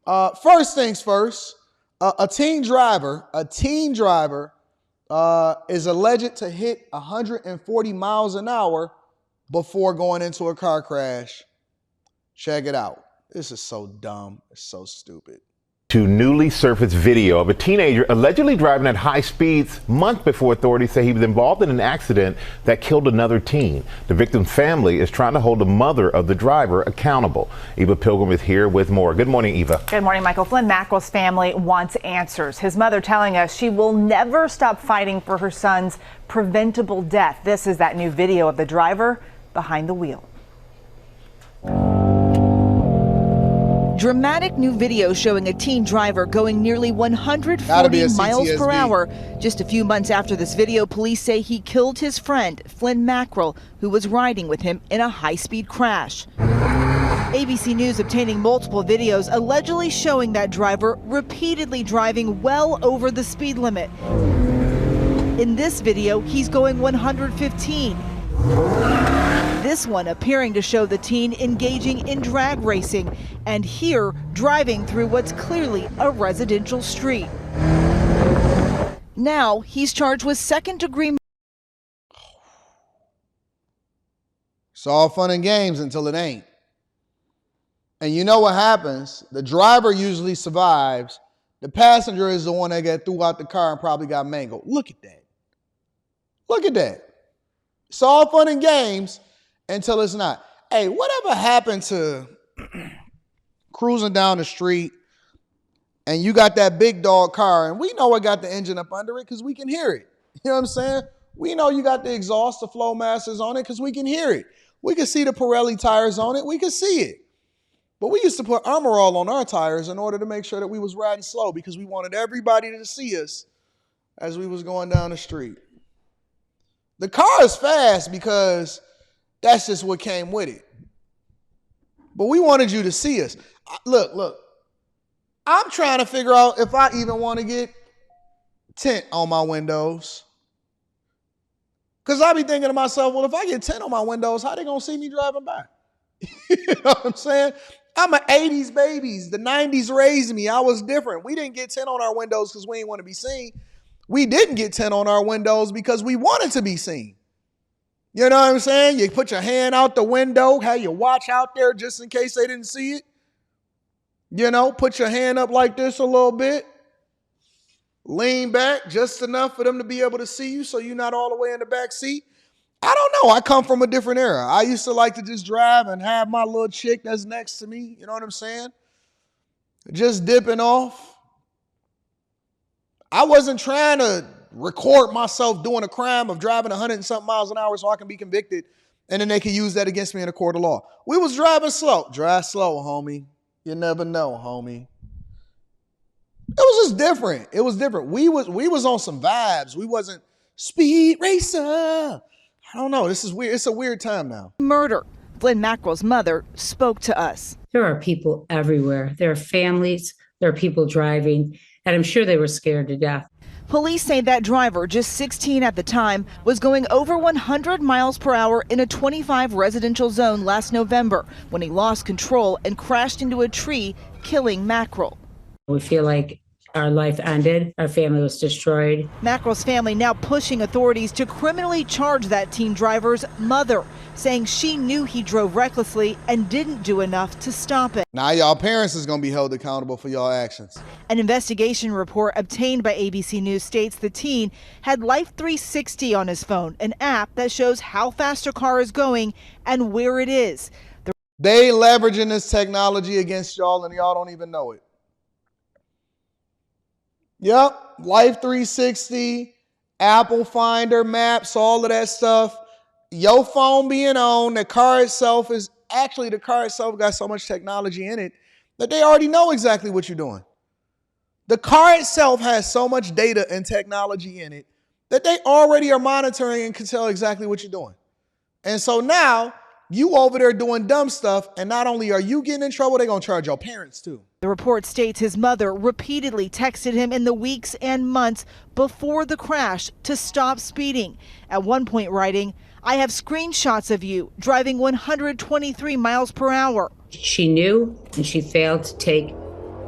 First things first, a teen driver is alleged to hit 140 miles an hour before going into a car crash. Check it out. This is so dumb. It's so stupid. To newly surfaced video of a teenager allegedly driving at high speeds months before authorities say he was involved in an accident that killed another teen. The victim's family is trying to hold the mother of the driver accountable. Eva Pilgrim is here with more. Good morning, Eva. Good morning, Michael. Flynn Mackerel's family wants answers. His mother telling us she will never stop fighting for her son's preventable death. This is that new video of the driver behind the wheel. Dramatic new video showing a teen driver going nearly 140 miles per hour. Just a few months after this video, police say he killed his friend, Flynn Mackerel, who was riding with him in a high-speed crash. ABC News obtaining multiple videos allegedly showing that driver repeatedly driving well over the speed limit. In this video, he's going 115. This one appearing to show the teen engaging in drag racing, and here driving through what's clearly a residential street. Now he's charged with second-degree murder. It's all fun and games until it ain't. And you know what happens? The driver usually survives. The passenger is the one that got threw out the car and probably got mangled. Look at that. Look at that. It's all fun and games until it's not. Hey, whatever happened to cruising down the street and you got that big dog car and we know what got the engine up under it because we can hear it. You know what I'm saying? We know you got the exhaust, the flow masters on it because we can hear it. We can see the Pirelli tires on it. We can see it. But we used to put Armor All on our tires in order to make sure that we was riding slow because we wanted everybody to see us as we was going down the street. The car is fast because that's just what came with it. But we wanted you to see us. Look. I'm trying to figure out if I even want to get tint on my windows. Because I be thinking to myself, well, if I get tint on my windows, how they going to see me driving by? You know what I'm saying? I'm an 80s baby. The 90s raised me. I was different. We didn't get tint on our windows because we didn't want to be seen. We didn't get tint on our windows because we wanted to be seen. You know what I'm saying? You put your hand out the window, have your watch out there just in case they didn't see it. You know, put your hand up like this a little bit. Lean back just enough for them to be able to see you so you're not all the way in the back seat. I don't know. I come from a different era. I used to like to just drive and have my little chick that's next to me. You know what I'm saying? Just dipping off. I wasn't trying to record myself doing a crime of driving 100 and something miles an hour so I can be convicted and then they can use that against me in a court of law. We was driving slow. Drive slow, homie. You never know, homie. It was just different. It was different. We was on some vibes. We wasn't speed racer. I don't know. This is weird. It's a weird time now. Murder. Flynn Mackerel's mother spoke to us. There are people everywhere. There are families. There are people driving. And I'm sure they were scared to death. Police say that driver, just 16 at the time, was going over 100 miles per hour in a 25 residential zone last November when he lost control and crashed into a tree, killing Mackerel. We feel like our life ended. Our family was destroyed. Mackerel's family now pushing authorities to criminally charge that teen driver's mother, saying she knew he drove recklessly and didn't do enough to stop it. Now y'all parents is going to be held accountable for y'all actions. An investigation report obtained by ABC News states the teen had Life 360 on his phone, an app that shows how fast a car is going and where it is. They leveraging this technology against y'all and y'all don't even know it. Yep, Life 360, Apple Finder, Maps, all of that stuff. Your phone being on, the car itself got so much technology in it that they already know exactly what you're doing. The car itself has so much data and technology in it that they already are monitoring and can tell exactly what you're doing. And so now you over there doing dumb stuff, and not only are you getting in trouble, they're going to charge your parents too. The report states his mother repeatedly texted him in the weeks and months before the crash to stop speeding. At one point writing, "I have screenshots of you driving 123 miles per hour. She knew, and she failed to take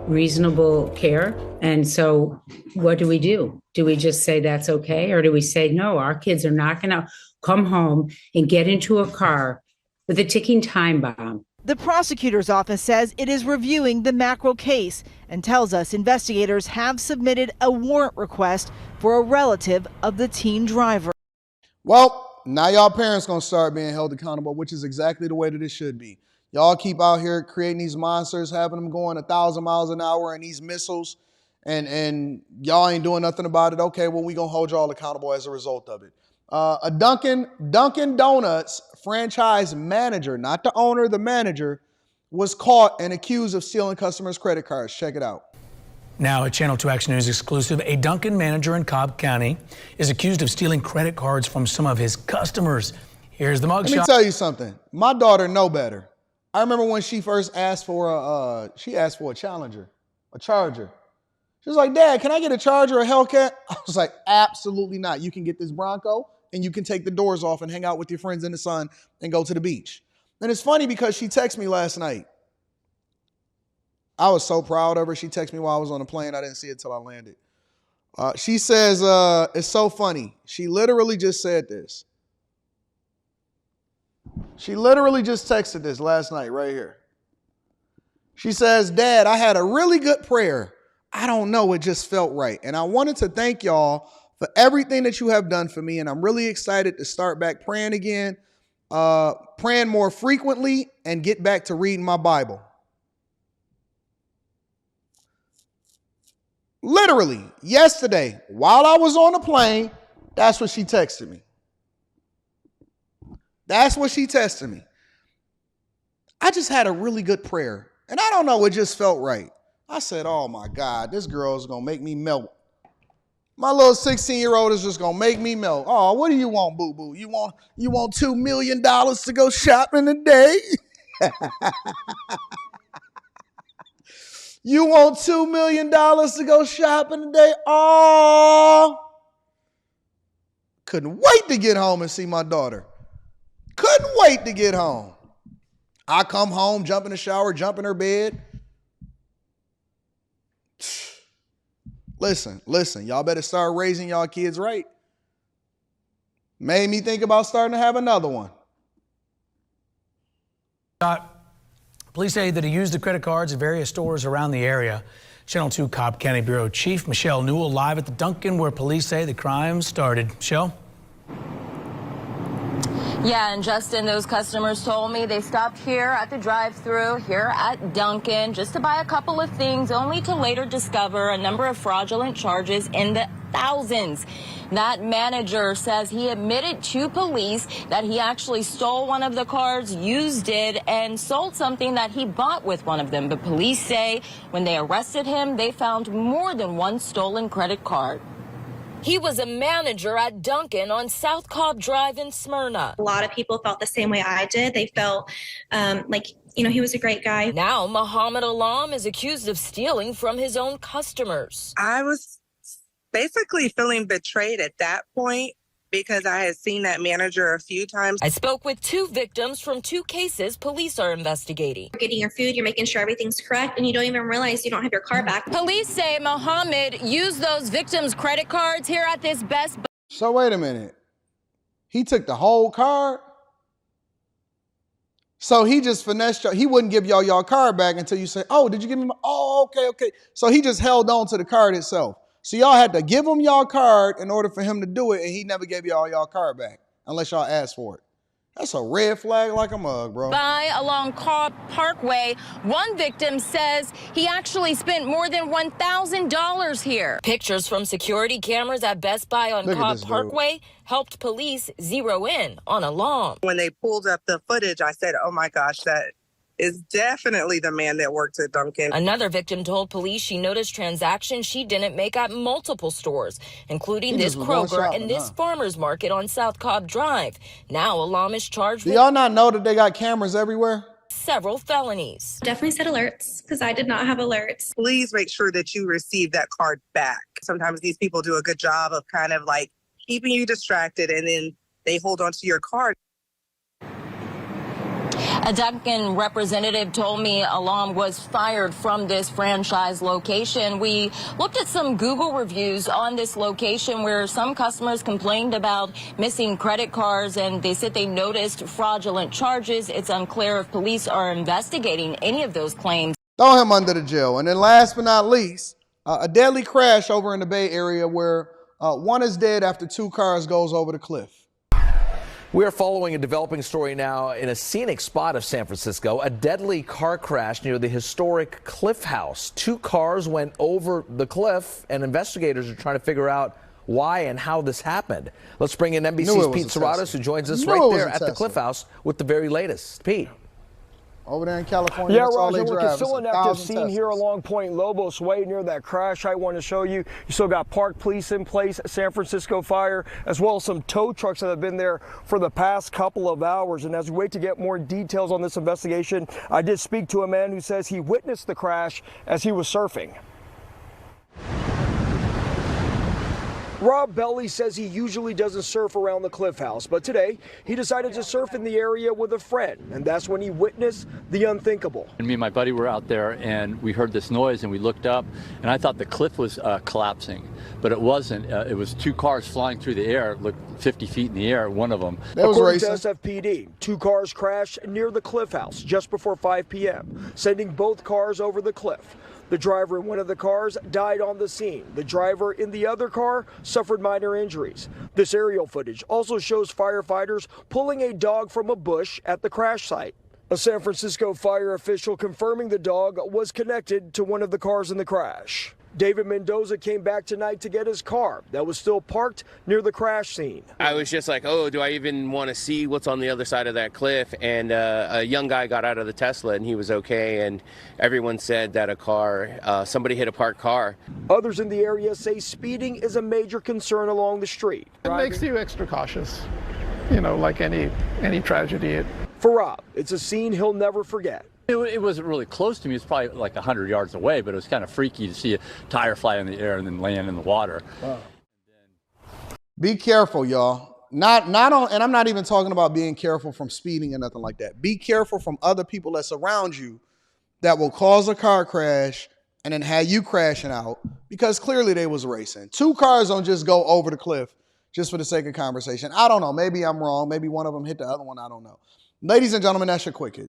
reasonable care. And so what do we do? Do we just say that's okay? Or do we say, no, our kids are not going to come home and get into a car with a ticking time bomb? The prosecutor's office says it is reviewing the Mackerel case and tells us investigators have submitted a warrant request for a relative of the teen driver. Well, now y'all parents gonna start being held accountable, which is exactly the way that it should be. Y'all keep out here creating these monsters, having them going 1,000 miles an hour and these missiles, and y'all ain't doing nothing about it. Okay, well, we gonna hold y'all accountable as a result of it. A Dunkin' Donuts franchise manager, not the owner, the manager, was caught and accused of stealing customers' credit cards. Check it out. Now, a Channel 2 Action News exclusive, a Dunkin' manager in Cobb County is accused of stealing credit cards from some of his customers. Here's the mugshot. Let me tell you something. My daughter know better. I remember when she first asked for a Challenger, a Charger. She was like, Dad, can I get a Charger or a Hellcat? I was like, absolutely not. You can get this Bronco and you can take the doors off and hang out with your friends in the sun and go to the beach. And it's funny because she texted me last night. I was so proud of her. She texted me while I was on the plane. I didn't see it till I landed. She says, it's so funny. She literally just said this. She literally just texted this last night right here. She says, Dad, I had a really good prayer. I don't know, it just felt right. And I wanted to thank y'all for everything that you have done for me. And I'm really excited to start back praying again, praying more frequently, and get back to reading my Bible. Literally, yesterday, while I was on the plane, that's what she texted me. That's what she texted me. I just had a really good prayer. And I don't know, it just felt right. I said, oh my God, this girl is going to make me melt. My little 16-year-old is just going to make me melt. Oh, what do you want, boo-boo? You want $2 million to go shopping today? You want $2 million to go shopping today? Oh, couldn't wait to get home and see my daughter. Couldn't wait to get home. I come home, jump in the shower, jump in her bed. Listen, y'all better start raising y'all kids right. Made me think about starting to have another one. Police say that he used the credit cards at various stores around the area. Channel 2 Cobb County Bureau Chief Michelle Newell live at the Dunkin' where police say the crime started. Michelle? Yeah, and Justin, those customers told me they stopped here at the drive-thru here at Dunkin' just to buy a couple of things, only to later discover a number of fraudulent charges in the thousands. That manager says he admitted to police that he actually stole one of the cards, used it, and sold something that he bought with one of them. But police say when they arrested him, they found more than one stolen credit card. He was a manager at Dunkin' on South Cobb Drive in Smyrna. A lot of people felt the same way I did. They felt like, he was a great guy. Now, Muhammad Alam is accused of stealing from his own customers. I was basically feeling betrayed at that point because I had seen that manager a few times. I spoke with two victims from two cases police are investigating. You're getting your food, you're making sure everything's correct, and you don't even realize you don't have your car back. Police say Muhammad used those victims' credit cards here at this Best Buy. So wait a minute. He took the whole card? So he just finessed y'all. He wouldn't give y'all card back until you say, oh, did you give me my, oh, okay. So he just held on to the card itself. So y'all had to give him y'all card in order for him to do it, and he never gave y'all card back unless y'all asked for it. That's a red flag like a mug, bro. By along Cobb Parkway, one victim says he actually spent more than $1,000 here. Pictures from security cameras at Best Buy on Cobb Parkway helped police zero in on Alam. When they pulled up the footage, I said, oh my gosh, that is definitely the man that worked at Dunkin'. Another victim told police she noticed transactions she didn't make at multiple stores, including this Kroger and this farmer's market on South Cobb Drive. Now Alam is charged with... Do y'all not know that they got cameras everywhere? Several felonies. Definitely set alerts because I did not have alerts. Please make sure that you receive that card back. Sometimes these people do a good job of kind of like keeping you distracted and then they hold on to your card. A Dunkin' representative told me alarm was fired from this franchise location. We looked at some Google reviews on this location where some customers complained about missing credit cards, and they said they noticed fraudulent charges. It's unclear if police are investigating any of those claims. Throw him under the jail. And then last but not least, a deadly crash over in the Bay Area where one is dead after 2 cars goes over the cliff. We are following a developing story now in a scenic spot of San Francisco. A deadly car crash near the historic Cliff House. 2 cars went over the cliff, and investigators are trying to figure out why and how this happened. Let's bring in NBC's Pete Serratos, who joins us right there at the Cliff House with the very latest. Pete. Over there in California, yeah, that's all they Roger, look, drive. it's still an active scene here along Point Lobos, way near that crash I want to show you. You still got park police in place, San Francisco Fire, as well as some tow trucks that have been there for the past couple of hours. And as we wait to get more details on this investigation, I did speak to a man who says he witnessed the crash as he was surfing. Rob Belly says he usually doesn't surf around the Cliff House, but today he decided to surf in the area with a friend, and that's when he witnessed the unthinkable. And me and my buddy were out there, and we heard this noise, and we looked up, and I thought the cliff was collapsing, but it wasn't. It was 2 cars flying through the air, looked 50 feet in the air, one of them. According to SFPD, 2 cars crashed near the Cliff House just before 5 p.m., sending both cars over the cliff. The driver in one of the cars died on the scene. The driver in the other car suffered minor injuries. This aerial footage also shows firefighters pulling a dog from a bush at the crash site. A San Francisco fire official confirming the dog was connected to one of the cars in the crash. David Mendoza came back tonight to get his car that was still parked near the crash scene. I was just like, oh, do I even want to see what's on the other side of that cliff? And a young guy got out of the Tesla and he was okay. And everyone said that somebody hit a parked car. Others in the area say speeding is a major concern along the street. It makes you extra cautious, you know, like any tragedy. For Rob, it's a scene he'll never forget. It wasn't really close to me. It's probably like 100 yards away, but it was kind of freaky to see a tire fly in the air and then land in the water. Wow. Be careful, y'all. Not on, and I'm not even talking about being careful from speeding or nothing like that. Be careful from other people that surround you that will cause a car crash and then have you crashing out because clearly they was racing. 2 cars don't just go over the cliff just for the sake of conversation. I don't know. Maybe I'm wrong. Maybe one of them hit the other one. I don't know. Ladies and gentlemen, that's your Quick Hit.